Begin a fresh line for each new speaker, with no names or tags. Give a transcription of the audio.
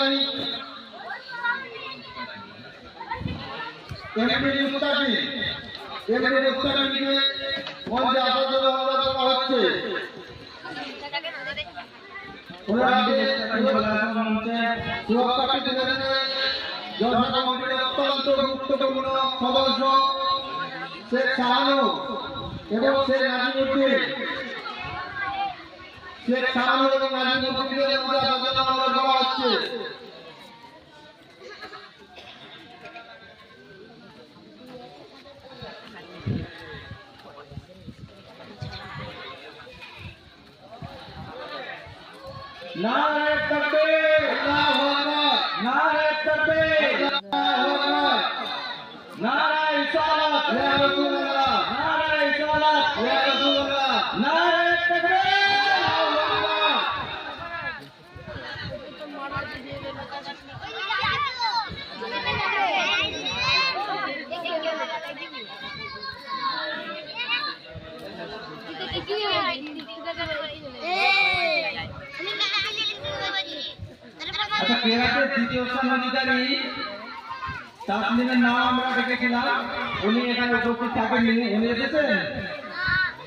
মুস্তাকি MD মুস্তাকি মুস্তাকিকে মঞ্চে আসার জন্য অনুরোধ করা হচ্ছে। সুরক্ষাটি তুলে দেবে জলসা কমিটির অত্যন্ত গুরুত্বপূর্ণ সদস্য শেখ শাহানু এবং শেখ নাজিমুদ্দিন। শেখ শাহানু এবং নাজিমুদ্দিনের মধ্যে আসার জন্য অনুরোধ করা হচ্ছে।
नारे तकबीर,
আল্লাহু আকবার,
नारे तकबीर,
আল্লাহু আকবার,
नारे रिसालत,
ইয়া রাসূলুল্লাহ,
नारे रिसालत,
ইয়া রাসূলুল্লাহ,
नारे तकबीर,
আল্লাহু আকবার।
अच्छा केराटेর দ্বিতীয় স্থান অধিকারী তাসলিমের নাম আমরা ডেকেছিলাম, উনি এখানে উপস্থিত থাকেননি, উনি এসেছেন।